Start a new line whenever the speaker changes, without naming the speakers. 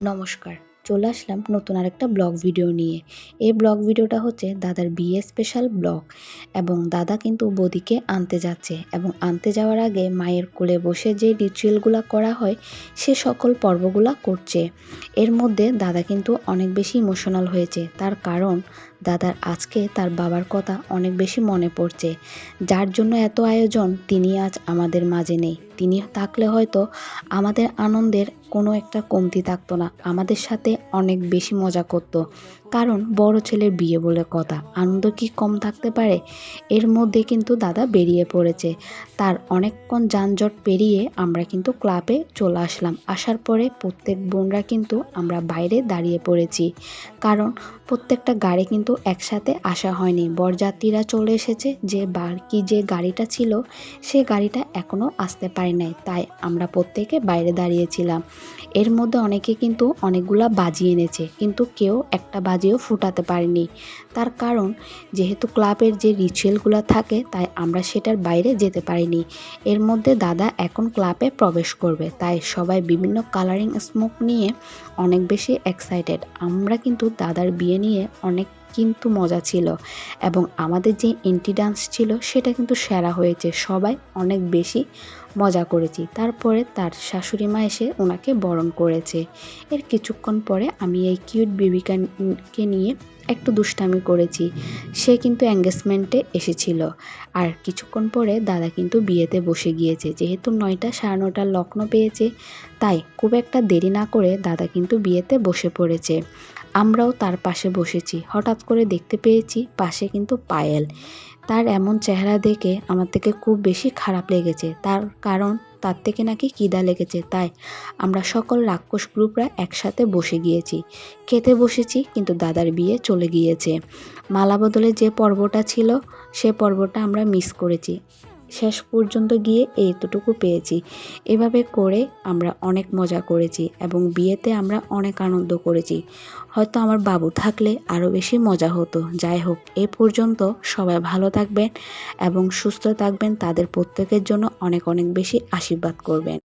নমস্কার, চলে আসলাম নতুন আরেকটা ব্লগ ভিডিও নিয়ে। এই ব্লগ ভিডিওটা হচ্ছে দাদার বিয়ে স্পেশাল ব্লগ এবং দাদা কিন্তু বৌদিকে আনতে যাচ্ছে এবং আনতে যাওয়ার আগে মায়ের কোলে বসে যে রিচুয়ালগুলো করা হয় সে সকল পর্বগুলো করছে। এর মধ্যে দাদা কিন্তু অনেক বেশি ইমোশনাল হয়েছে, তার কারণ দাদার আজকে তার বাবার কথা অনেক বেশি মনে পড়ছে। যার জন্য এত আয়োজন, তিনি আজ আমাদের মাঝে নেই। তিনি থাকলে হয়তো আমাদের আনন্দের কোনো একটা কমতি থাকতো না, আমাদের সাথে অনেক বেশি মজা করত। কারণ বড় ছেলের বিয়ে বলে কথা, আনন্দ কি কম থাকতে পারে? এর মধ্যে কিন্তু দাদা বেরিয়ে পড়েছে। তার অনেকক্ষণ যানজট পেরিয়ে আমরা কিন্তু ক্লাবে চলে আসলাম। আসার পরে প্রত্যেক বোনরা কিন্তু আমরা বাইরে দাঁড়িয়ে পড়েছি, কারণ প্রত্যেকটা গাড়ি কিন্তু একসাথে আসা হয়নি। বরযাত্রীরা চলে এসেছে, যে বাকি যে গাড়িটা ছিল সে গাড়িটা এখনও আসতে পারে নাই, তাই আমরা প্রত্যেকে বাইরে দাঁড়িয়েছিলাম। এর মধ্যে অনেকে কিন্তু অনেকগুলা বাজি এনেছে, কিন্তু কেউ একটা বাজিও ফুটাতে পারেনি। তার কারণ যেহেতু ক্লাবের যে রিচুয়ালগুলো থাকে, তাই আমরা সেটার বাইরে যেতে পারিনি। এর মধ্যে দাদা এখন ক্লাবে প্রবেশ করবে, তাই সবাই বিভিন্ন কালারিং স্মোক নিয়ে অনেক বেশি এক্সাইটেড। আমরা কিন্তু দাদার বিয়ে নিয়ে অনেক কিন্তু মজা ছিল এবং আমাদের যে এন্ট্রি ডান্স ছিল সেটা কিন্তু সেরা হয়েছে, সবাই অনেক বেশি মজা করেছি। তারপরে তার শাশুড়ি মা এসে ওনাকে বরণ করেছে। এর কিছুক্ষণ পরে আমি এই কিউট বেবিকে নিয়ে একটু দুষ্টামি করেছি। সে কিন্তু এঙ্গেজমেন্টে এসেছিল। আর কিছুক্ষণ পরে দাদা কিন্তু বিয়েতে বসে গিয়েছে। যেহেতু 9টা 9:30 লগ্ন পেয়েছে, তাই খুব একটা দেরি না করে দাদা কিন্তু বিয়েতে বসে পড়েছে। আমরাও তার পাশে বসেছি। হঠাৎ করে দেখতে পেয়েছি পাশে কিন্তু পায়েল। তার এমন চেহারা দেখে আমার থেকে খুব বেশি খারাপ লেগেছে, তার কারণ তার থেকে নাকি খিদা লেগেছে। তাই আমরা সকল রাক্ষস গ্রুপরা একসাথে বসে গিয়েছি, খেতে বসেছি, কিন্তু দাদার বিয়ে চলে গিয়েছে। মালা বদলের যে পর্বটা ছিল সে পর্বটা আমরা মিস করেছি। শেষ পর্যন্ত গিয়ে এইতটুকু পেয়েছি। এভাবে করে আমরা অনেক মজা করেছি এবং বিয়েতে আমরা অনেক আনন্দ করেছি। হয়তো আমার বাবু থাকলে আরও বেশি মজা হতো। যাই হোক, এ পর্যন্ত সবাই ভালো থাকবেন এবং সুস্থ থাকবেন। তাদের প্রত্যেকের জন্য অনেক অনেক বেশি আশীর্বাদ করবেন।